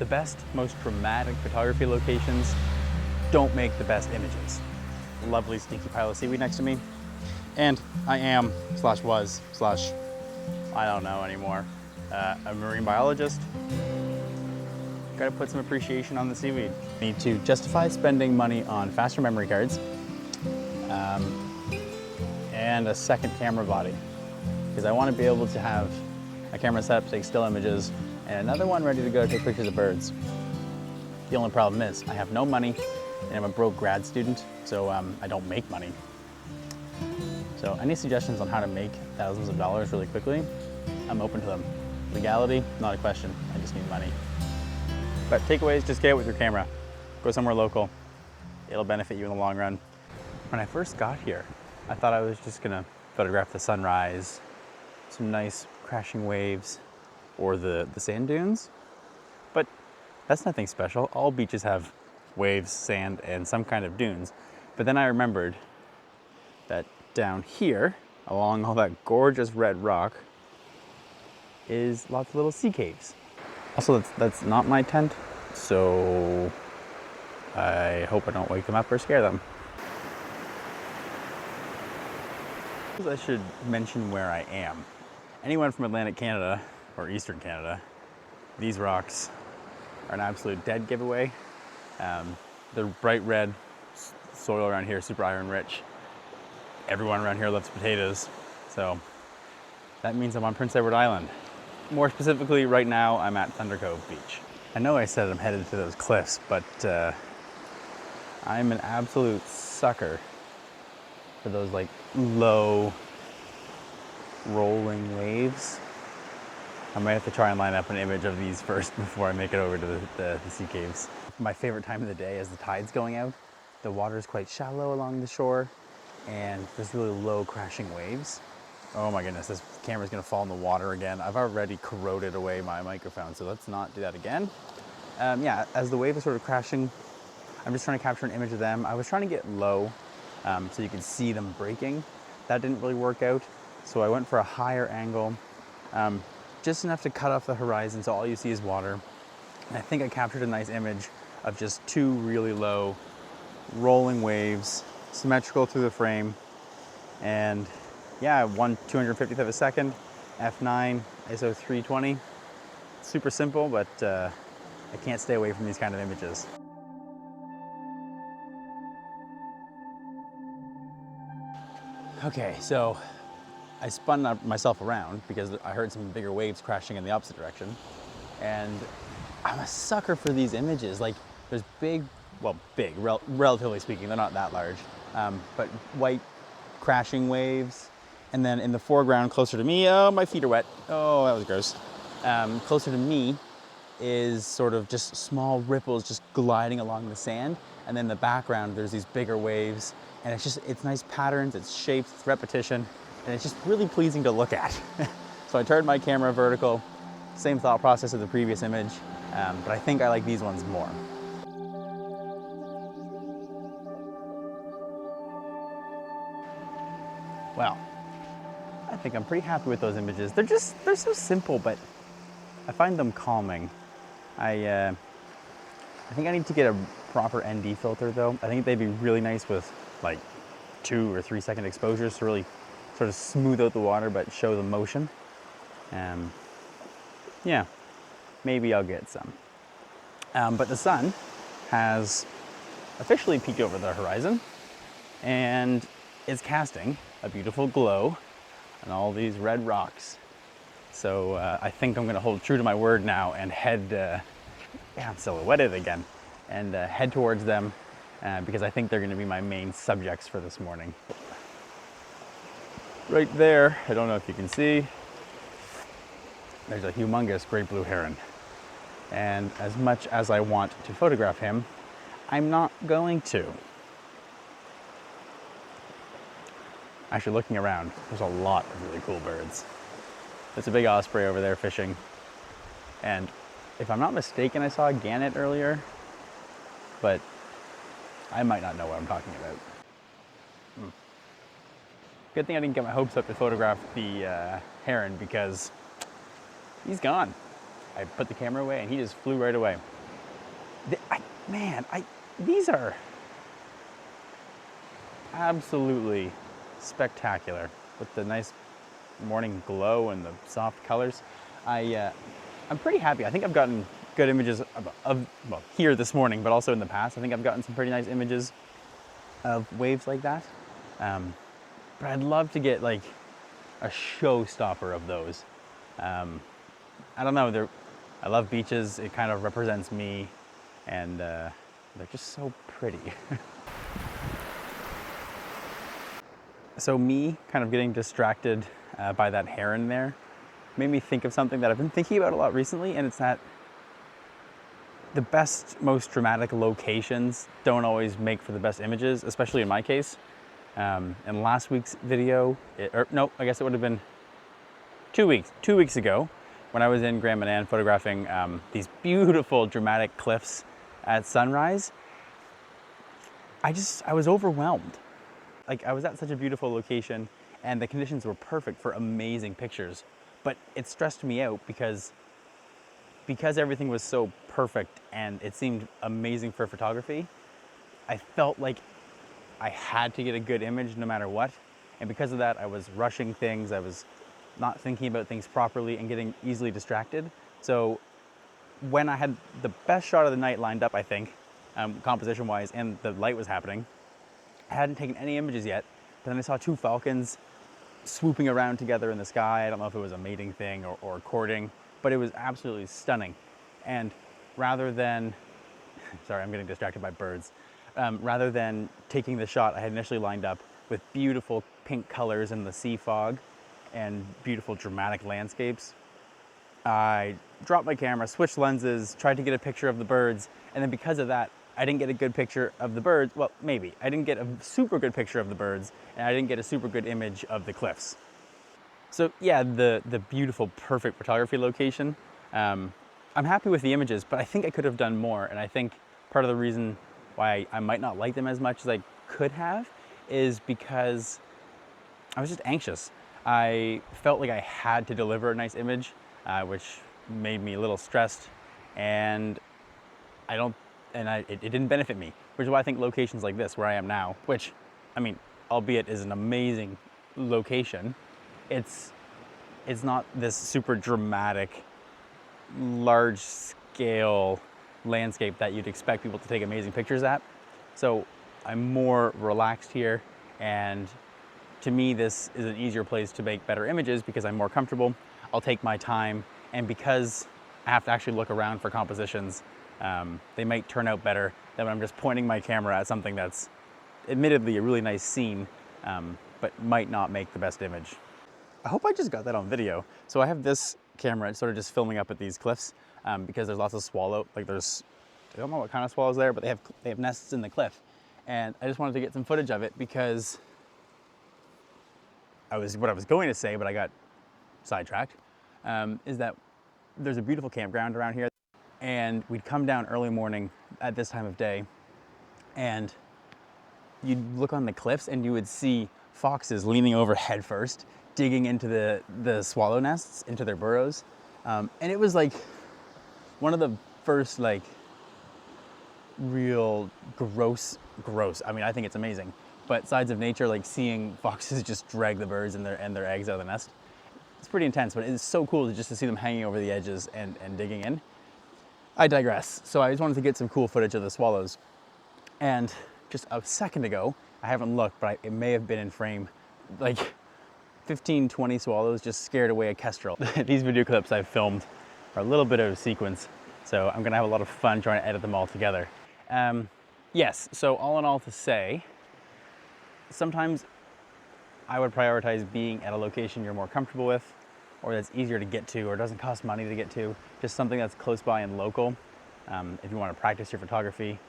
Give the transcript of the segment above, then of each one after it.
The best, most dramatic photography locations don't make the best images. Lovely stinky pile of seaweed next to me. And I am, slash was, slash, I don't know anymore, a marine biologist. Gotta put some appreciation on the seaweed. Need to justify spending money on faster memory cards and a second camera body, because I want to be able to have a camera set up to take still images and another one ready to go to take pictures of birds. The only problem is I have no money and I'm a broke grad student, so I don't make money. So any suggestions on how to make thousands of dollars really quickly, I'm open to them. Legality, not a question, I just need money. But takeaways, just get out with your camera. Go somewhere local. It'll benefit you in the long run. When I first got here, I thought I was just gonna photograph the sunrise, some nice crashing waves, or the sand dunes. But that's nothing special. All beaches have waves, sand, and some kind of dunes. But then I remembered that down here, along all that gorgeous red rock, is lots of little sea caves. Also, that's not my tent, so I hope I don't wake them up or scare them. I should mention where I am. Anyone from Atlantic Canada or Eastern Canada, these rocks are an absolute dead giveaway. The bright red soil around here is super iron rich. Everyone around here loves potatoes, so that means I'm on Prince Edward Island. More specifically, right now, I'm at Thunder Cove Beach. I know I said I'm headed to those cliffs, but I'm an absolute sucker for those like low rolling waves. I might have to try and line up an image of these first before I make it over to the sea caves. My favorite time of the day is the tide's going out. The water is quite shallow along the shore, and there's really low crashing waves. Oh my goodness, this camera's gonna fall in the water again. I've already corroded away my microphone, so let's not do that again. Yeah, as the wave is sort of crashing, I'm just trying to capture an image of them. I was trying to get low so you can see them breaking. That didn't really work out, so I went for a higher angle, just enough to cut off the horizon so all you see is water. And I think I captured a nice image of just two really low rolling waves, symmetrical through the frame, and yeah, 1/250th of a second, f9, ISO 320. Super simple, but I can't stay away from these kind of images. Okay, so I spun myself around because I heard some bigger waves crashing in the opposite direction. And I'm a sucker for these images. Like, there's big, well, big, relatively speaking, they're not that large, but white crashing waves. And then in the foreground, closer to me, oh, my feet are wet. Oh, that was gross. Closer to me is sort of just small ripples just gliding along the sand. And then in the background, there's these bigger waves. And it's nice patterns, it's shapes, it's repetition, and it's just really pleasing to look at. So I turned my camera vertical, same thought process as the previous image, but I think I like these ones more. Well, I think I'm pretty happy with those images. They're so simple, but I find them calming. I think I need to get a proper ND filter though. I think they'd be really nice with like 2 or 3 second exposures to really sort of smooth out the water but show the motion. Yeah, maybe I'll get some. But the sun has officially peeked over the horizon and is casting a beautiful glow on all these red rocks. So I think I'm gonna hold true to my word now and head, yeah, I'm silhouetted again, and head towards them because I think they're gonna be my main subjects for this morning. Right there, I don't know if you can see, there's a humongous great blue heron. And as much as I want to photograph him, I'm not going to. Actually, looking around, there's a lot of really cool birds. There's a big osprey over there fishing. And if I'm not mistaken, I saw a gannet earlier, but I might not know what I'm talking about. Good thing I didn't get my hopes up to photograph the heron because he's gone. I put the camera away and he just flew right away. These are absolutely spectacular with the nice morning glow and the soft colors. I'm pretty happy. I think I've gotten good images of well, here this morning, but also in the past. I think I've gotten some pretty nice images of waves like that. But I'd love to get like a showstopper of those. I don't know, I love beaches. It kind of represents me, and they're just so pretty. So me kind of getting distracted by that heron there made me think of something that I've been thinking about a lot recently, and it's that the best, most dramatic locations don't always make for the best images, especially in my case. In last week's video, I guess it would have been 2 weeks ago, when I was in Grand Manan photographing these beautiful dramatic cliffs at sunrise. I was overwhelmed. Like, I was at such a beautiful location and the conditions were perfect for amazing pictures, but it stressed me out because everything was so perfect and it seemed amazing for photography. I felt like I had to get a good image no matter what. And because of that, I was rushing things. I was not thinking about things properly and getting easily distracted. So when I had the best shot of the night lined up, I think, composition wise, and the light was happening, I hadn't taken any images yet, but then I saw two falcons swooping around together in the sky. I don't know if it was a mating thing or courting, but it was absolutely stunning. And rather than, sorry, I'm getting distracted by birds. Rather than taking the shot I had initially lined up with beautiful pink colors in the sea fog and beautiful dramatic landscapes, I dropped my camera, switched lenses, tried to get a picture of the birds, and then because of that, I didn't get a good picture of the birds. Well, maybe. I didn't get a super good picture of the birds, and I didn't get a super good image of the cliffs. So yeah, the beautiful, perfect photography location. I'm happy with the images, but I think I could have done more, and I think part of the reason why I might not like them as much as I could have is because I was just anxious. I felt like I had to deliver a nice image, which made me a little stressed, and it didn't benefit me, which is why I think locations like this, where I am now, which, I mean, albeit is an amazing location, it's not this super dramatic, large scale landscape that you'd expect people to take amazing pictures at. So I'm more relaxed here, and to me this is an easier place to make better images because I'm more comfortable. I'll take my time, and because I have to actually look around for compositions, they might turn out better than when I'm just pointing my camera at something that's admittedly a really nice scene, but might not make the best image. I hope I just got that on video. So I have this camera, it's sort of just filming up at these cliffs because there's lots of swallow, I don't know what kind of swallows there, but they have nests in the cliff. And I just wanted to get some footage of it because what I was going to say, but I got sidetracked, is that there's a beautiful campground around here, and we'd come down early morning at this time of day, and you'd look on the cliffs and you would see foxes leaning over head first, digging into the swallow nests, into their burrows. And it was like one of the first like real gross, I mean, I think it's amazing, but sides of nature, like seeing foxes just drag the birds and their eggs out of the nest. It's pretty intense, but it's so cool just to see them hanging over the edges and digging in. I digress. So I just wanted to get some cool footage of the swallows. And just a second ago, I haven't looked, but it may have been in frame, like 15, 20 swallows just scared away a kestrel. These video clips I've filmed are a little bit out of sequence, so I'm gonna have a lot of fun trying to edit them all together. Yes, so all in all to say, sometimes I would prioritize being at a location you're more comfortable with, or that's easier to get to, or doesn't cost money to get to, just something that's close by and local, if you want to practice your photography.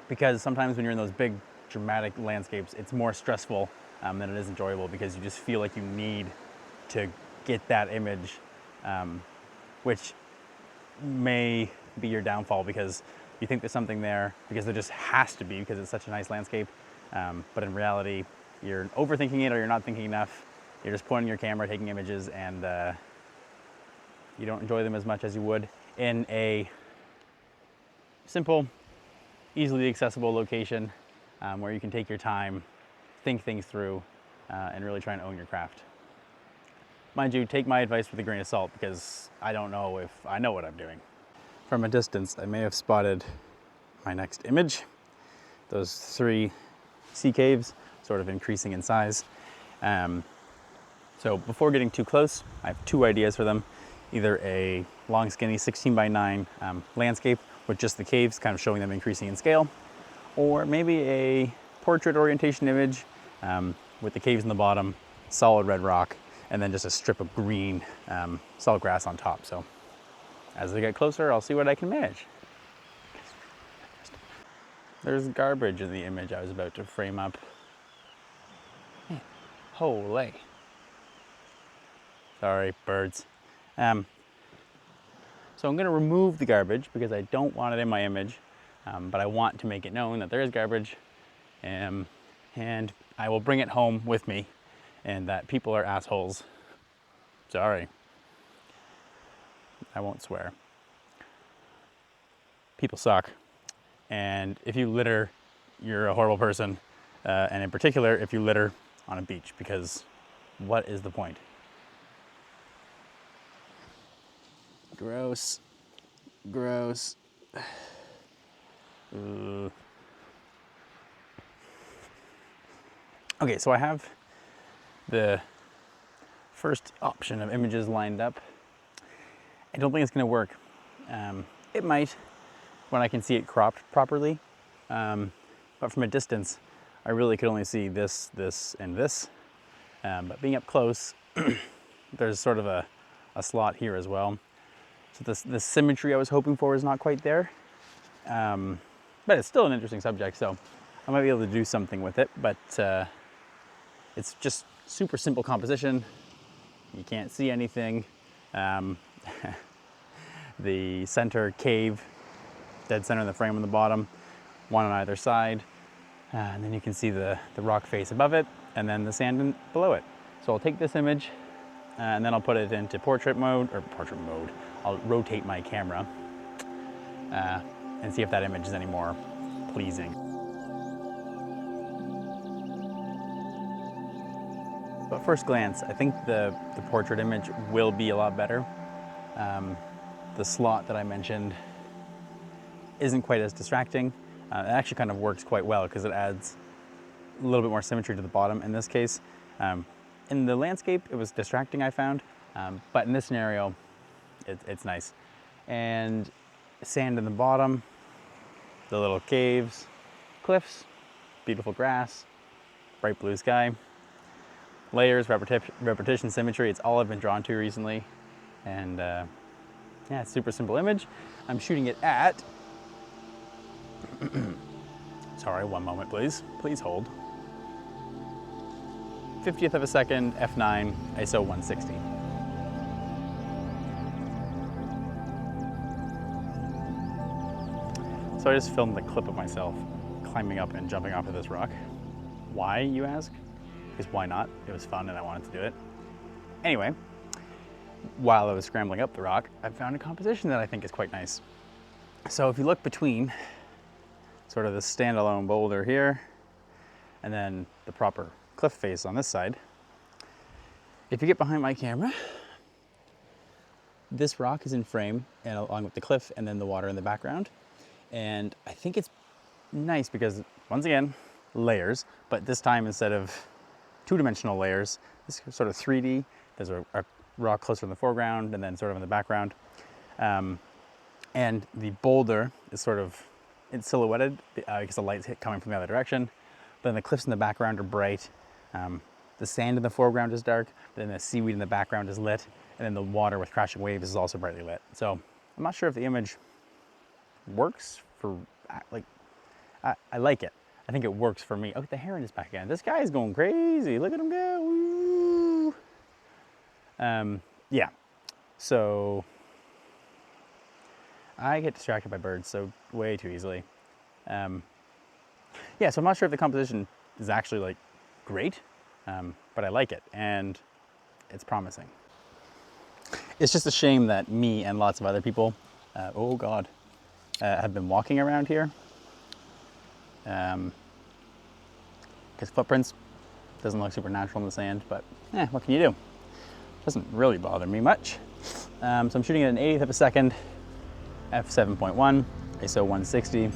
Because sometimes when you're in those big dramatic landscapes, it's more stressful than it is enjoyable, because you just feel like you need to get that image, which may be your downfall because you think there's something there because there just has to be, because it's such a nice landscape. But in reality, you're overthinking it, or you're not thinking enough. You're just pointing your camera, taking images, and You don't enjoy them as much as you would in a simple, easily accessible location where you can take your time, think things through, and really try and own your craft. Mind you, take my advice with a grain of salt because I don't know if I know what I'm doing. From a distance, I may have spotted my next image. Those 3 sea caves, sort of increasing in size. So before getting too close, I have 2 ideas for them. Either a long, skinny 16:9 landscape with just the caves, kind of showing them increasing in scale, or maybe a portrait orientation image with the caves in the bottom, solid red rock, and then just a strip of green salt grass on top. So as I get closer, I'll see what I can manage. There's garbage in the image I was about to frame up. Holy. Sorry, birds. So I'm gonna remove the garbage because I don't want it in my image, but I want to make it known that there is garbage, and I will bring it home with me, and that people are assholes. Sorry. I won't swear. People suck. And if you litter, you're a horrible person. And in particular, if you litter on a beach, because what is the point? Gross. Gross. Okay, so I have the first option of images lined up. I don't think it's gonna work. It might when I can see it cropped properly, but from a distance, I really could only see this, this, and this. But being up close, there's sort of a slot here as well. So the symmetry I was hoping for is not quite there. But it's still an interesting subject, so I might be able to do something with it, but it's just super simple composition. You can't see anything. The center cave, dead center in the frame on the bottom, one on either side. And then you can see the rock face above it, and then the sand below it. So I'll take this image, and then I'll put it into portrait mode. I'll rotate my camera and see if that image is any more pleasing. But first glance, I think the portrait image will be a lot better. The slot that I mentioned isn't quite as distracting. It actually kind of works quite well because it adds a little bit more symmetry to the bottom in this case. In the landscape, it was distracting, I found, but in this scenario, it's nice. And sand in the bottom, the little caves, cliffs, beautiful grass, bright blue sky, layers, repetition, symmetry. It's all I've been drawn to recently. And yeah, it's a super simple image. I'm shooting it at, sorry, one moment please. Please hold. 50th of a second, f9, ISO 160. So I just filmed the clip of myself climbing up and jumping off of this rock. Why, you ask? Because why not? It was fun and I wanted to do it. Anyway, while I was scrambling up the rock, I found a composition that I think is quite nice. So if you look between sort of the standalone boulder here and then the proper cliff face on this side, if you get behind my camera, this rock is in frame and along with the cliff and then the water in the background. And I think it's nice because, once again, layers, but this time instead of two-dimensional layers, this is sort of 3D. There's a rock closer in the foreground and then sort of in the background. And the boulder is sort of, it's silhouetted because the light's coming from the other direction. But then the cliffs in the background are bright. The sand in the foreground is dark, but then the seaweed in the background is lit. And then the water with crashing waves is also brightly lit. So I'm not sure if the image works for, like, I like it. I think it works for me. Oh, the heron is back again. This guy is going crazy. Look at him go. Woo. Yeah, so I get distracted by birds so way too easily. Yeah, so I'm not sure if the composition is actually like great, but I like it and it's promising. It's just a shame that me and lots of other people, oh God, have been walking around here. Because footprints doesn't look super natural in the sand, but what can you do? Doesn't really bother me much. So I'm shooting at an 80th of a second, f7.1, ISO 160, and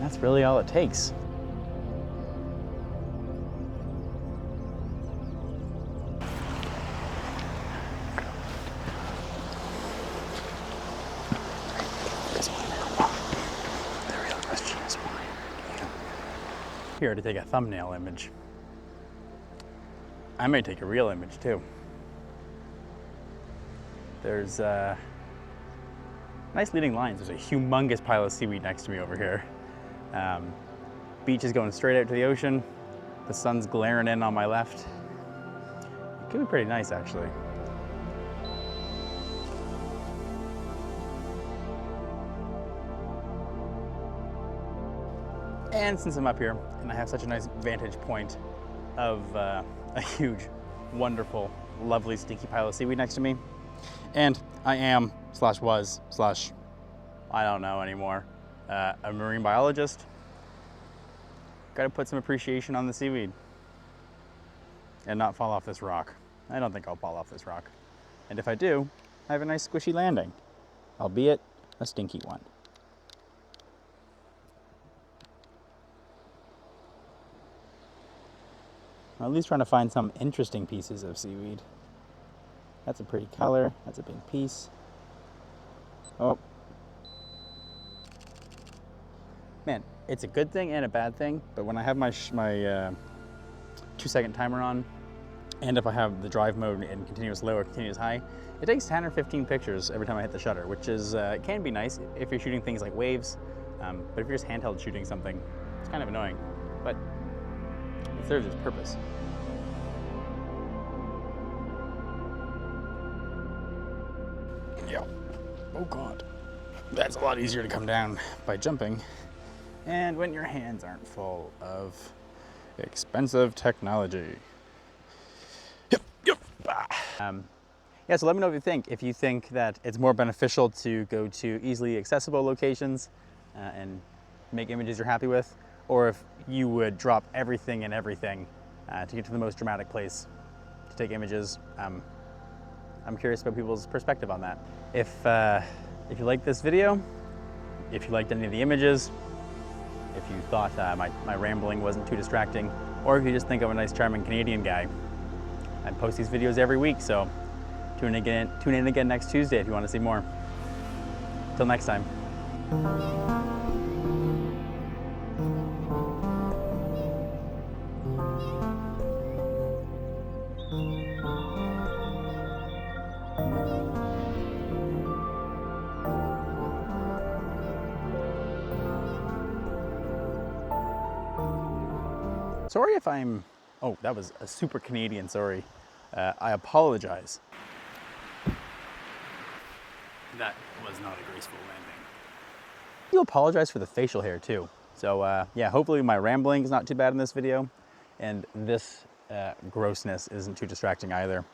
that's really all it takes. Here to take a thumbnail image. I may take a real image too. There's nice leading lines. There's a humongous pile of seaweed next to me over here. Beach is going straight out to the ocean. The sun's glaring in on my left. It could be pretty nice actually. And since I'm up here and I have such a nice vantage point of a huge, wonderful, lovely, stinky pile of seaweed next to me, and I am, slash was, slash, I don't know anymore, a marine biologist, gotta put some appreciation on the seaweed and not fall off this rock. I don't think I'll fall off this rock. And if I do, I have a nice squishy landing, albeit a stinky one. I'm at least trying to find some interesting pieces of seaweed. That's a pretty color. That's a big piece. Oh. Man, it's a good thing and a bad thing, but when I have my 2-second timer on, and if I have the drive mode in continuous low or continuous high, it takes 10 or 15 pictures every time I hit the shutter, which is can be nice if you're shooting things like waves, but if you're just handheld shooting something, it's kind of annoying. But it serves its purpose. Yeah. Oh God. That's a lot easier to come down by jumping. And when your hands aren't full of expensive technology. Yep. Yeah, so let me know what you think. If you think that it's more beneficial to go to easily accessible locations and make images you're happy with, or if you would drop everything and everything to get to the most dramatic place to take images. I'm curious about people's perspective on that. If you liked this video, if you liked any of the images, if you thought my rambling wasn't too distracting, or if you just think I'm a nice, charming Canadian guy, I post these videos every week, so tune in again next Tuesday if you want to see more. Till next time. Sorry if I'm, oh, that was a super Canadian, sorry. I apologize. That was not a graceful landing. You apologize for the facial hair too. So yeah, hopefully my rambling is not too bad in this video, and this grossness isn't too distracting either.